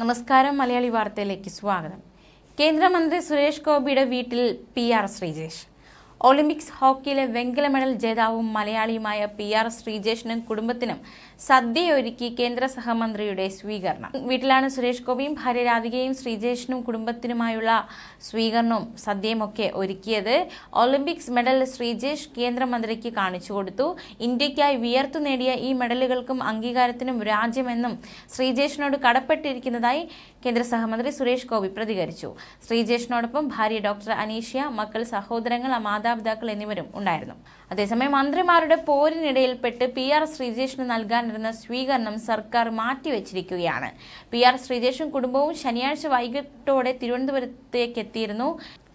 നമസ്കാരം. മലയാളി വാർത്തയിലേക്ക് സ്വാഗതം. കേന്ദ്രമന്ത്രി സുരേഷ് ഗോപിയുടെ വീട്ടിൽ PR ശ്രീജേഷ്. ഒളിമ്പിക്സ് ഹോക്കിയിലെ വെങ്കല മെഡൽ ജേതാവും മലയാളിയുമായ PR ശ്രീജേഷിനും കുടുംബത്തിനും സദ്യയൊരുക്കി കേന്ദ്ര സഹമന്ത്രിയുടെ സ്വീകരണം. വീട്ടിലാണ് സുരേഷ് ഗോപിയും ഭാര്യ രാധികയും ശ്രീജേഷിനും കുടുംബത്തിനുമായുള്ള സ്വീകരണവും സദ്യയുമൊക്കെ ഒരുക്കിയത്. ഒളിമ്പിക്സ് മെഡൽ ശ്രീജേഷ് കേന്ദ്രമന്ത്രിക്ക് കാണിച്ചു കൊടുത്തു. ഇന്ത്യയ്ക്കായി വിയർത്തു നേടിയ ഈ മെഡലുകൾക്കും അംഗീകാരത്തിനും രാജ്യമെന്നും ശ്രീജേഷിനോട് കടപ്പെട്ടിരിക്കുന്നതായി കേന്ദ്ര സഹമന്ത്രി സുരേഷ് ഗോപി പ്രതികരിച്ചു. ശ്രീജേഷിനോടൊപ്പം ഭാര്യ ഡോക്ടർ അനീഷ്യ, മക്കൾ, സഹോദരങ്ങൾ, മാതാപിതാക്കൾ എന്നിവരും ഉണ്ടായിരുന്നു. അതേസമയം മന്ത്രിമാരുടെ പോരിനിടയിൽപ്പെട്ട് PR ശ്രീജേഷിന് നൽകാനിരുന്ന സ്വീകരണം സർക്കാർ മാറ്റിവെച്ചിരിക്കുകയാണ്. PR ശ്രീജേഷും കുടുംബവും ശനിയാഴ്ച വൈകിട്ടോടെ തിരുവനന്തപുരത്തേക്ക് എത്തിയിരുന്നു.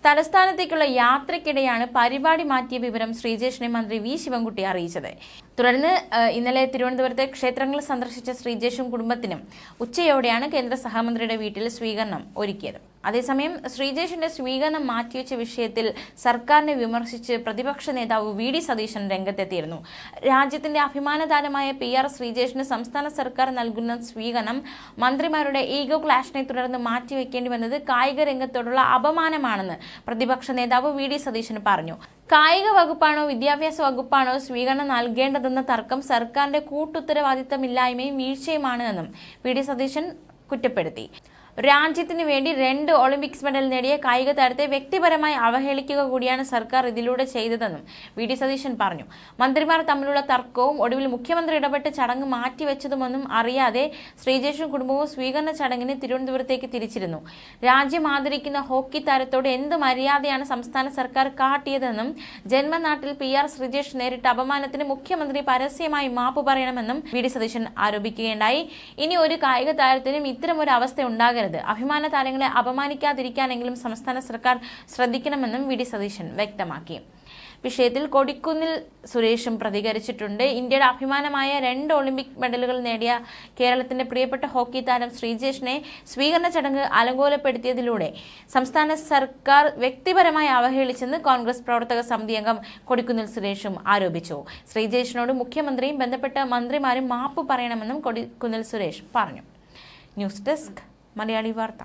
തലസ്ഥാനത്തേക്കുള്ള യാത്രയ്ക്കിടെയാണ് പരിപാടി മാറ്റിയ വിവരം ശ്രീജേഷിനെ മന്ത്രി V ശിവൻകുട്ടി അറിയിച്ചത്. തുടർന്ന് ഇന്നലെ തിരുവനന്തപുരത്തെ ക്ഷേത്രങ്ങൾ സന്ദർശിച്ച ശ്രീജേഷും കുടുംബത്തിനും ഉച്ചയോടെയാണ് കേന്ദ്ര സഹമന്ത്രിയുടെ വീട്ടിൽ സ്വീകരണം ഒരുക്കിയത്. അതേസമയം ശ്രീജേഷിന്റെ സ്വീകരണം മാറ്റിവെച്ച വിഷയത്തിൽ സർക്കാരിനെ വിമർശിച്ച് പ്രതിപക്ഷ നേതാവ് VD സതീശൻ രംഗത്തെത്തിയിരുന്നു. രാജ്യത്തിന്റെ അഭിമാനതാരമായ PR ശ്രീജേഷിന് സംസ്ഥാന സർക്കാർ നൽകുന്ന സ്വീകരണം മന്ത്രിമാരുടെ ഈഗോ ക്ലാഷിനെ തുടർന്ന് മാറ്റിവെക്കേണ്ടി വന്നത് കായിക രംഗത്തോടുള്ള അപമാനമാണെന്ന് പ്രതിപക്ഷ നേതാവ് VD സതീശൻ പറഞ്ഞു. കായിക വകുപ്പാണോ വിദ്യാഭ്യാസ വകുപ്പാണോ സ്വീകരണം നൽകേണ്ടതെന്ന തർക്കം സർക്കാരിന്റെ കൂട്ടുത്തരവാദിത്തമില്ലായ്മയും വീഴ്ചയുമാണ് എന്നും VD സതീശൻ കുറ്റപ്പെടുത്തി. രാജ്യത്തിന് വേണ്ടി 2 ഒളിമ്പിക്സ് മെഡൽ നേടിയ കായിക താരത്തെ വ്യക്തിപരമായി അവഹേളിക്കുക കൂടിയാണ് സർക്കാർ ഇതിലൂടെ ചെയ്തതെന്നും VD സതീശൻ പറഞ്ഞു. മന്ത്രിമാർ തമ്മിലുള്ള തർക്കവും ഒടുവിൽ മുഖ്യമന്ത്രി ഇടപെട്ട് ചടങ്ങ് മാറ്റിവെച്ചതുമൊന്നും അറിയാതെ ശ്രീജേഷും കുടുംബവും സ്വീകരണ ചടങ്ങിന് തിരുവനന്തപുരത്തേക്ക് തിരിച്ചിരുന്നു. രാജ്യം ആദരിക്കുന്ന ഹോക്കി താരത്തോട് എന്ത് മര്യാദയാണ് സംസ്ഥാന സർക്കാർ കാട്ടിയതെന്നും ജന്മനാട്ടിൽ PR ശ്രീജേഷ് നേരിട്ട അപമാനത്തിന് മുഖ്യമന്ത്രി പരസ്യമായി മാപ്പ് പറയണമെന്നും VD സതീശൻ ആരോപിക്കുകയുണ്ടായി. ഇനി ഒരു കായിക താരത്തിനും ഇത്തരമൊരു അവസ്ഥ ഉണ്ടാകരുത്. അഭിമാന താരങ്ങളെ അപമാനിക്കാതിരിക്കാനെങ്കിലും സംസ്ഥാന സർക്കാർ ശ്രദ്ധിക്കണമെന്നും VD സതീശൻ വ്യക്തമാക്കി. വിഷയത്തിൽ കൊടിക്കുന്നിൽ സുരേഷും പ്രതികരിച്ചിട്ടുണ്ട്. ഇന്ത്യയുടെ അഭിമാനമായ 2 ഒളിമ്പിക് മെഡലുകൾ നേടിയ കേരളത്തിന്റെ പ്രിയപ്പെട്ട ഹോക്കി താരം ശ്രീജേഷിനെ സ്വീകരണ ചടങ്ങ് അലങ്കോലപ്പെടുത്തിയതിലൂടെ സംസ്ഥാന സർക്കാർ വ്യക്തിപരമായി അവഹേളിച്ചെന്ന് കോൺഗ്രസ് പ്രവർത്തക സമിതി അംഗം കൊടിക്കുന്നിൽ സുരേഷും ആരോപിച്ചു. ശ്രീജേഷിനോട് മുഖ്യമന്ത്രിയും ബന്ധപ്പെട്ട മന്ത്രിമാരും മാപ്പ് പറയണമെന്നും കൊടിക്കുന്നിൽ സുരേഷ് പറഞ്ഞു. ന്യൂസ് ഡെസ്ക് മലയാളി വാർത്ത.